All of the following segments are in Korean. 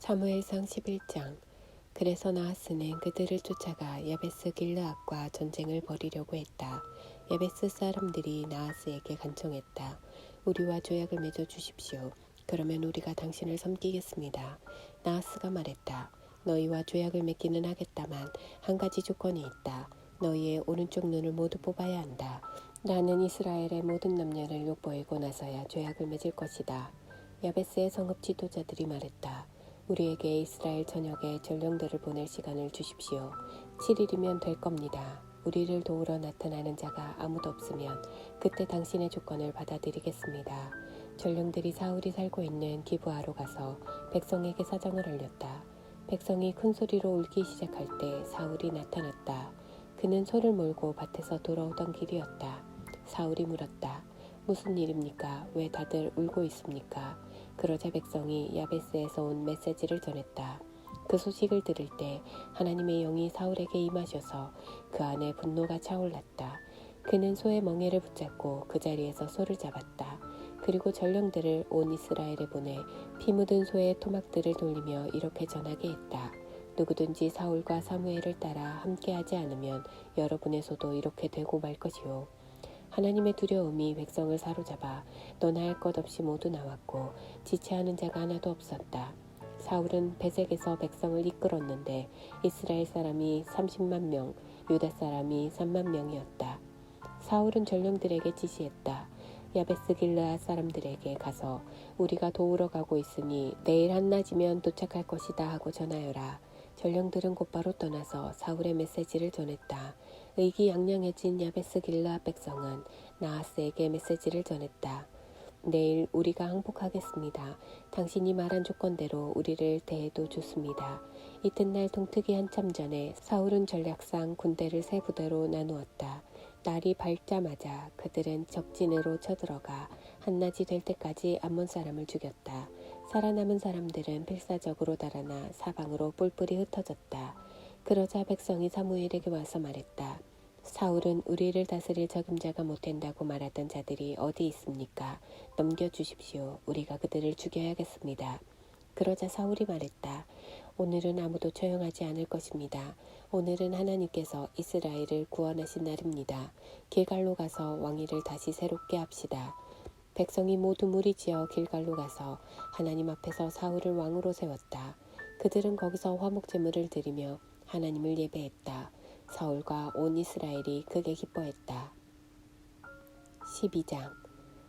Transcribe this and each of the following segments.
사무엘상 11장. 그래서 나하스는 그들을 쫓아가 야베스 길르앗과 전쟁을 벌이려고 했다. 야베스 사람들이 나하스에게 간청했다. 우리와 조약을 맺어 주십시오. 그러면 우리가 당신을 섬기겠습니다. 나하스가 말했다. 너희와 조약을 맺기는 하겠다만 한 가지 조건이 있다. 너희의 오른쪽 눈을 모두 뽑아야 한다. 나는 이스라엘의 모든 남녀를 욕보이고 나서야 조약을 맺을 것이다. 야베스의 성읍 지도자들이 말했다. 우리에게 이스라엘 전역에 전령들을 보낼 시간을 주십시오. 7일이면 될 겁니다. 우리를 도우러 나타나는 자가 아무도 없으면 그때 당신의 조건을 받아들이겠습니다. 전령들이 사울이 살고 있는 기브아로 가서 백성에게 사정을 알렸다. 백성이 큰 소리로 울기 시작할 때 사울이 나타났다. 그는 소를 몰고 밭에서 돌아오던 길이었다. 사울이 물었다. 무슨 일입니까? 왜 다들 울고 있습니까? 그러자 백성이 야베스에서 온 메시지를 전했다. 그 소식을 들을 때 하나님의 영이 사울에게 임하셔서 그 안에 분노가 차올랐다. 그는 소의 멍에를 붙잡고 그 자리에서 소를 잡았다. 그리고 전령들을 온 이스라엘에 보내 피 묻은 소의 토막들을 돌리며 이렇게 전하게 했다. 누구든지 사울과 사무엘을 따라 함께하지 않으면 여러분의 소도 이렇게 되고 말 것이요. 하나님의 두려움이 백성을 사로잡아 너나 할 것 없이 모두 나왔고 지체하는 자가 하나도 없었다. 사울은 베색에서 백성을 이끌었는데 이스라엘 사람이 30만 명, 유다 사람이 3만 명이었다. 사울은 전령들에게 지시했다. 야베스 길르앗 사람들에게 가서 우리가 도우러 가고 있으니 내일 한낮이면 도착할 것이다 하고 전하여라. 전령들은 곧바로 떠나서 사울의 메시지를 전했다. 의기양양해진 야베스 길르앗 백성은 나하스에게 메시지를 전했다. 내일 우리가 항복하겠습니다. 당신이 말한 조건대로 우리를 대해도 좋습니다. 이튿날 동트기 한참 전에 사울은 전략상 군대를 세 부대로 나누었다. 날이 밝자마자 그들은 적진으로 쳐들어가 한낮이 될 때까지 암몬 사람을 죽였다. 살아남은 사람들은 필사적으로 달아나 사방으로 뿔뿔이 흩어졌다. 그러자 백성이 사무엘에게 와서 말했다. 사울은 우리를 다스릴 적임자가 못된다고 말하던 자들이 어디 있습니까? 넘겨주십시오. 우리가 그들을 죽여야겠습니다. 그러자 사울이 말했다. 오늘은 아무도 처형하지 않을 것입니다. 오늘은 하나님께서 이스라엘을 구원하신 날입니다. 길갈로 가서 왕위를 다시 새롭게 합시다. 백성이 모두 무리지어 길갈로 가서 하나님 앞에서 사울을 왕으로 세웠다. 그들은 거기서 화목제물을 드리며 하나님을 예배했다. 사울과 온 이스라엘이 크게 기뻐했다. 12장.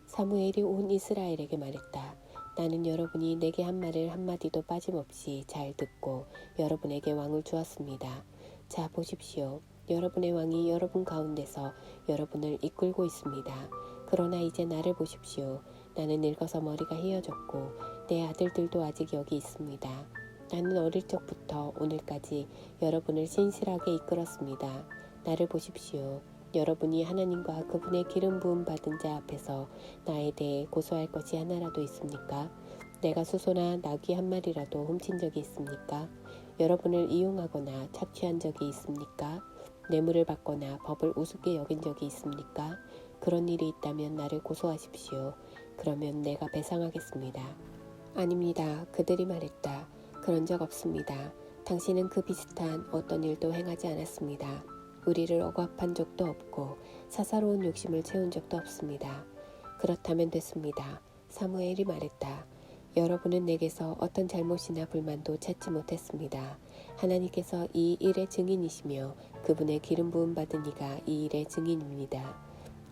사무엘이 온 이스라엘에게 말했다. 나는 여러분이 내게 한 말을 한마디도 빠짐없이 잘 듣고 여러분에게 왕을 주었습니다. 자, 보십시오. 여러분의 왕이 여러분 가운데서 여러분을 이끌고 있습니다. 그러나 이제 나를 보십시오. 나는 늙어서 머리가 휘어졌고 내 아들들도 아직 여기 있습니다. 나는 어릴 적부터 오늘까지 여러분을 신실하게 이끌었습니다. 나를 보십시오. 여러분이 하나님과 그분의 기름 부음 받은 자 앞에서 나에 대해 고소할 것이 하나라도 있습니까? 내가 수소나 나귀 한 마리라도 훔친 적이 있습니까? 여러분을 이용하거나 착취한 적이 있습니까? 뇌물을 받거나 법을 우습게 여긴 적이 있습니까? 그런 일이 있다면 나를 고소하십시오. 그러면 내가 배상하겠습니다. 아닙니다. 그들이 말했다. 그런 적 없습니다. 당신은 그 비슷한 어떤 일도 행하지 않았습니다. 우리를 억압한 적도 없고 사사로운 욕심을 채운 적도 없습니다. 그렇다면 됐습니다. 사무엘이 말했다. 여러분은 내게서 어떤 잘못이나 불만도 찾지 못했습니다. 하나님께서 이 일의 증인이시며 그분의 기름 부음 받은 이가 이 일의 증인입니다.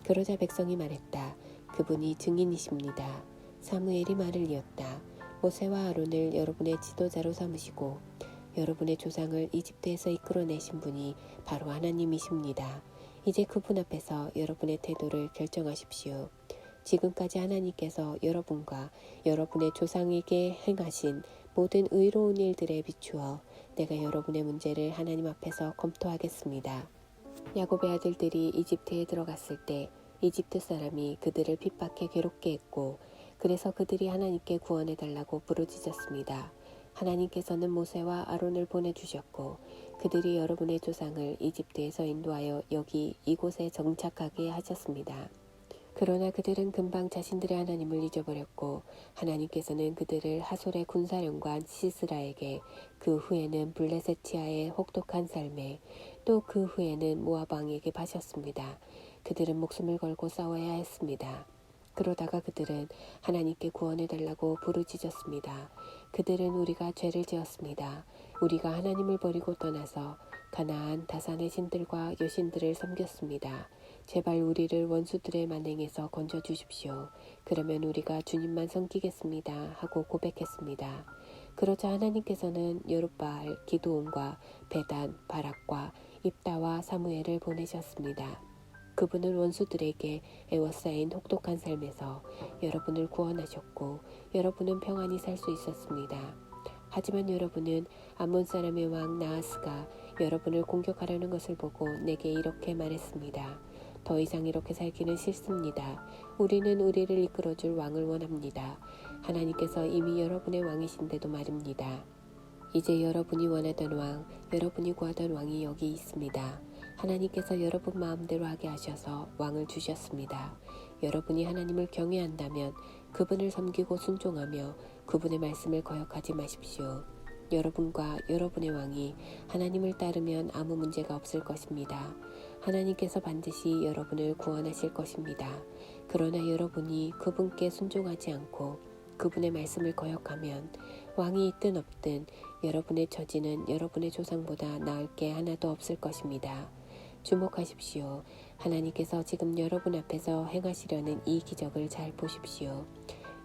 그러자 백성이 말했다. 그분이 증인이십니다. 사무엘이 말을 이었다. 모세와 아론을 여러분의 지도자로 삼으시고 여러분의 조상을 이집트에서 이끌어내신 분이 바로 하나님이십니다. 이제 그분 앞에서 여러분의 태도를 결정하십시오. 지금까지 하나님께서 여러분과 여러분의 조상에게 행하신 모든 의로운 일들에 비추어 내가 여러분의 문제를 하나님 앞에서 검토하겠습니다. 야곱의 아들들이 이집트에 들어갔을 때 이집트 사람이 그들을 핍박해 괴롭게 했고 그래서 그들이 하나님께 구원해달라고 부르짖었습니다. 하나님께서는 모세와 아론을 보내주셨고 그들이 여러분의 조상을 이집트에서 인도하여 여기 이곳에 정착하게 하셨습니다. 그러나 그들은 금방 자신들의 하나님을 잊어버렸고 하나님께서는 그들을 하솔의 군사령관 시스라에게, 그 후에는 블레셋치아의 혹독한 삶에, 또 그 후에는 모압 왕에게 파셨습니다. 그들은 목숨을 걸고 싸워야 했습니다. 그러다가 그들은 하나님께 구원해달라고 부르짖었습니다. 그들은 우리가 죄를 지었습니다. 우리가 하나님을 버리고 떠나서 가나안 다산의 신들과 여신들을 섬겼습니다. 제발 우리를 원수들의 만행에서 건져주십시오. 그러면 우리가 주님만 섬기겠습니다. 하고 고백했습니다. 그러자 하나님께서는 여룻바알, 기드온과 베단, 바락과 입다와 사무엘을 보내셨습니다. 그분은 원수들에게 애워싸인 혹독한 삶에서 여러분을 구원하셨고 여러분은 평안히 살 수 있었습니다. 하지만 여러분은 암몬 사람의 왕 나하스가 여러분을 공격하려는 것을 보고 내게 이렇게 말했습니다. 더 이상 이렇게 살기는 싫습니다. 우리는 우리를 이끌어줄 왕을 원합니다. 하나님께서 이미 여러분의 왕이신데도 말입니다. 이제 여러분이 원하던 왕, 여러분이 구하던 왕이 여기 있습니다. 하나님께서 여러분 마음대로 하게 하셔서 왕을 주셨습니다. 여러분이 하나님을 경외한다면 그분을 섬기고 순종하며 그분의 말씀을 거역하지 마십시오. 여러분과 여러분의 왕이 하나님을 따르면 아무 문제가 없을 것입니다. 하나님께서 반드시 여러분을 구원하실 것입니다. 그러나 여러분이 그분께 순종하지 않고 그분의 말씀을 거역하면 왕이 있든 없든 여러분의 처지는 여러분의 조상보다 나을 게 하나도 없을 것입니다. 주목하십시오. 하나님께서 지금 여러분 앞에서 행하시려는 이 기적을 잘 보십시오.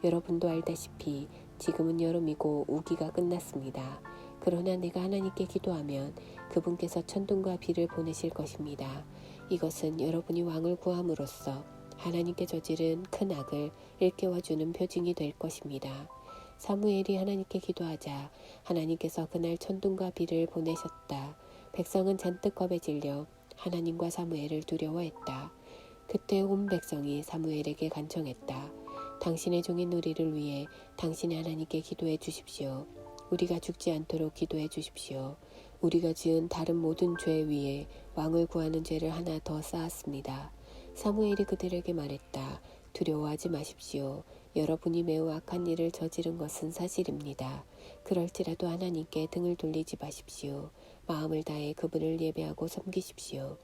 여러분도 알다시피 지금은 여름이고 우기가 끝났습니다. 그러나 내가 하나님께 기도하면 그분께서 천둥과 비를 보내실 것입니다. 이것은 여러분이 왕을 구함으로써 하나님께 저지른 큰 악을 일깨워주는 표징이 될 것입니다. 사무엘이 하나님께 기도하자 하나님께서 그날 천둥과 비를 보내셨다. 백성은 잔뜩 겁에 질려 하나님과 사무엘을 두려워했다. 그때 온 백성이 사무엘에게 간청했다. 당신의 종인 우리를 위해 당신의 하나님께 기도해 주십시오. 우리가 죽지 않도록 기도해 주십시오. 우리가 지은 다른 모든 죄 위에 왕을 구하는 죄를 하나 더 쌓았습니다. 사무엘이 그들에게 말했다. 두려워하지 마십시오. 여러분이 매우 악한 일을 저지른 것은 사실입니다. 그럴지라도 하나님께 등을 돌리지 마십시오. 마음을 다해 그분을 예배하고 섬기십시오.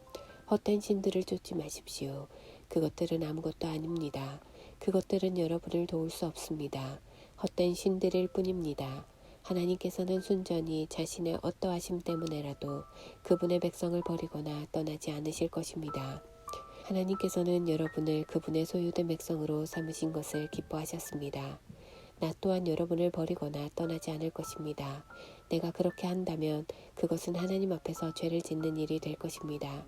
헛된 신들을 쫓지 마십시오. 그것들은 아무것도 아닙니다. 그것들은 여러분을 도울 수 없습니다. 헛된 신들일 뿐입니다. 하나님께서는 순전히 자신의 어떠하심 때문에라도 그분의 백성을 버리거나 떠나지 않으실 것입니다. 하나님께서는 여러분을 그분의 소유된 백성으로 삼으신 것을 기뻐하셨습니다. 나 또한 여러분을 버리거나 떠나지 않을 것입니다. 내가 그렇게 한다면 그것은 하나님 앞에서 죄를 짓는 일이 될 것입니다.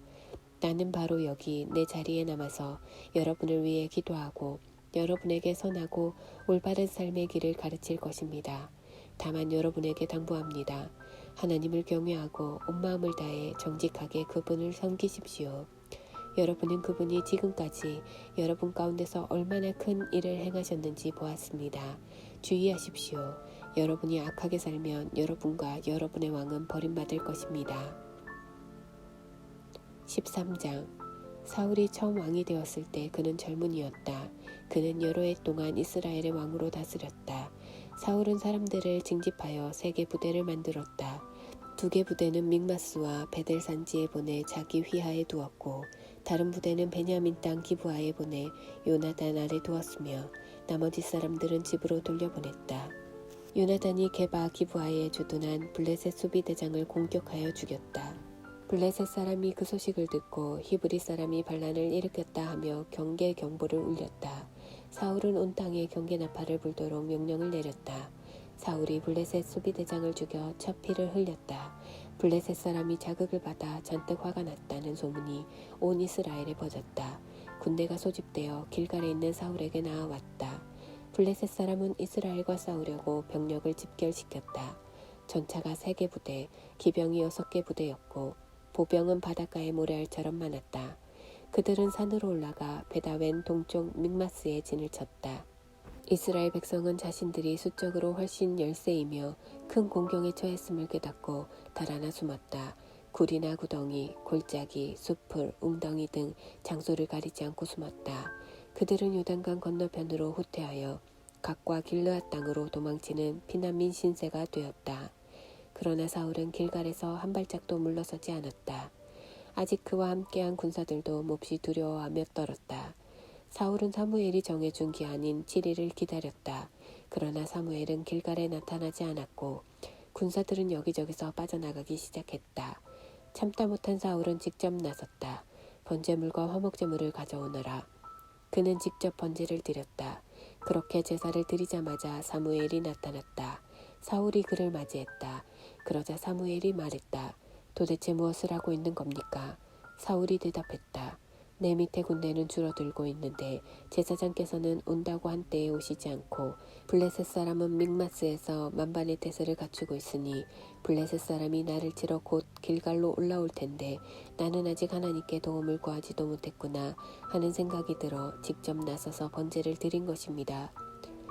나는 바로 여기 내 자리에 남아서 여러분을 위해 기도하고 여러분에게 선하고 올바른 삶의 길을 가르칠 것입니다. 다만 여러분에게 당부합니다. 하나님을 경외하고 온 마음을 다해 정직하게 그분을 섬기십시오. 여러분은 그분이 지금까지 여러분 가운데서 얼마나 큰 일을 행하셨는지 보았습니다. 주의하십시오. 여러분이 악하게 살면 여러분과 여러분의 왕은 버림받을 것입니다. 13장. 사울이 처음 왕이 되었을 때 그는 젊은이였다. 그는 여러 해 동안 이스라엘의 왕으로 다스렸다. 사울은 사람들을 징집하여 3개 부대를 만들었다. 2개 부대는 믹마스와 베델 산지에 보내 자기 휘하에 두었고 다른 부대는 베냐민 땅 기브아에 보내 요나단 아래 두었으며 나머지 사람들은 집으로 돌려보냈다. 요나단이 게바 기브아에 주둔한 블레셋 수비대장을 공격하여 죽였다. 블레셋 사람이 그 소식을 듣고 히브리 사람이 반란을 일으켰다 하며 경계 경보를 울렸다. 사울은 온 땅에 경계 나팔을 불도록 명령을 내렸다. 사울이 블레셋 수비대장을 죽여 첫 피를 흘렸다. 블레셋 사람이 자극을 받아 잔뜩 화가 났다는 소문이 온 이스라엘에 퍼졌다. 군대가 소집되어 길갈에 있는 사울에게 나아왔다. 블레셋 사람은 이스라엘과 싸우려고 병력을 집결시켰다. 전차가 3개 부대, 기병이 6개 부대였고 보병은 바닷가의 모래알처럼 많았다. 그들은 산으로 올라가 베다웬 동쪽 믹마스에 진을 쳤다. 이스라엘 백성은 자신들이 수적으로 훨씬 열세이며 큰 공경에 처했음을 깨닫고 달아나 숨었다. 굴이나 구덩이, 골짜기, 숲을, 웅덩이 등 장소를 가리지 않고 숨었다. 그들은 요단강 건너편으로 후퇴하여 갓과 길르앗 땅으로 도망치는 피난민 신세가 되었다. 그러나 사울은 길갈에서 한 발짝도 물러서지 않았다. 아직 그와 함께한 군사들도 몹시 두려워하며 떨었다. 사울은 사무엘이 정해준 기한인 7일을 기다렸다. 그러나 사무엘은 길갈에 나타나지 않았고 군사들은 여기저기서 빠져나가기 시작했다. 참다 못한 사울은 직접 나섰다. 번제물과 화목제물을 가져오너라. 그는 직접 번제를 드렸다. 그렇게 제사를 드리자마자 사무엘이 나타났다. 사울이 그를 맞이했다. 그러자 사무엘이 말했다. 도대체 무엇을 하고 있는 겁니까? 사울이 대답했다. 내 밑에 군대는 줄어들고 있는데 제사장께서는 온다고 한 때에 오시지 않고 블레셋 사람은 믹마스에서 만반의 태세를 갖추고 있으니 블레셋 사람이 나를 치러 곧 길갈로 올라올 텐데 나는 아직 하나님께 도움을 구하지도 못했구나 하는 생각이 들어 직접 나서서 번제를 드린 것입니다.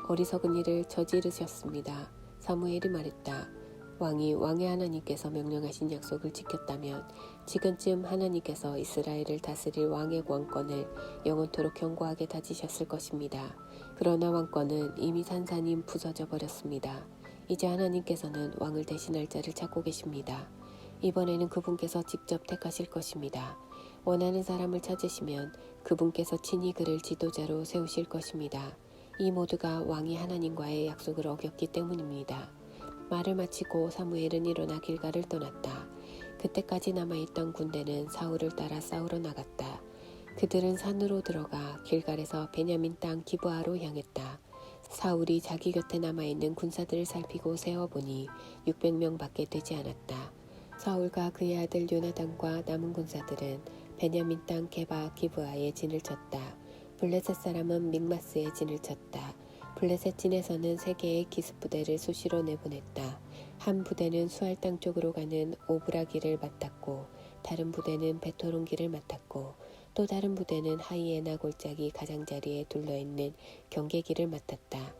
어리석은 일을 저지르셨습니다. 사무엘이 말했다. 왕이 왕의 하나님께서 명령하신 약속을 지켰다면 지금쯤 하나님께서 이스라엘을 다스릴 왕의 왕권을 영원토록 견고하게 다지셨을 것입니다. 그러나 왕권은 이미 산산이 부서져 버렸습니다. 이제 하나님께서는 왕을 대신할 자를 찾고 계십니다. 이번에는 그분께서 직접 택하실 것입니다. 원하는 사람을 찾으시면 그분께서 친히 그를 지도자로 세우실 것입니다. 이 모두가 왕이 하나님과의 약속을 어겼기 때문입니다. 말을 마치고 사무엘은 일어나 길갈을 떠났다. 그때까지 남아있던 군대는 사울을 따라 싸우러 나갔다. 그들은 산으로 들어가 길갈에서 베냐민 땅 기브아로 향했다. 사울이 자기 곁에 남아있는 군사들을 살피고 세어보니 600명밖에 되지 않았다. 사울과 그의 아들 요나단과 남은 군사들은 베냐민 땅 게바 기브아에 진을 쳤다. 블레셋 사람은 믹마스에 진을 쳤다. 블레셋 진에서는 3개의 기습부대를 수시로 내보냈다. 한 부대는 수알 땅 쪽으로 가는 오브라 길을 맡았고 다른 부대는 베토론 길을 맡았고 또 다른 부대는 하이에나 골짜기 가장자리에 둘러있는 경계길을 맡았다.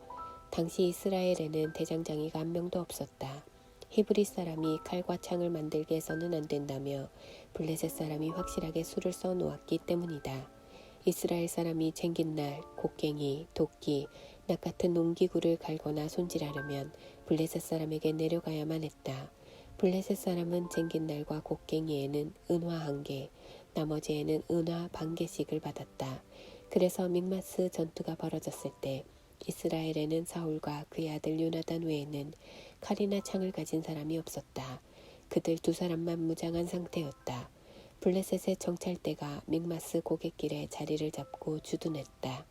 당시 이스라엘에는 대장장이가 한 명도 없었다. 히브리 사람이 칼과 창을 만들게 해서는 안 된다며 블레셋 사람이 확실하게 수를 써 놓았기 때문이다. 이스라엘 사람이 쟁긴 날 곡괭이, 도끼, 낫 같은 농기구를 갈거나 손질하려면 블레셋 사람에게 내려가야만 했다. 블레셋 사람은 쟁긴 날과 곡괭이에는 은화 1개, 나머지에는 은화 반 개씩을 받았다. 그래서 믹마스 전투가 벌어졌을 때 이스라엘에는 사울과 그의 아들 요나단 외에는 칼이나 창을 가진 사람이 없었다. 그들 2사람만 무장한 상태였다. 블레셋의 정찰대가 믹마스 고갯길에 자리를 잡고 주둔했다.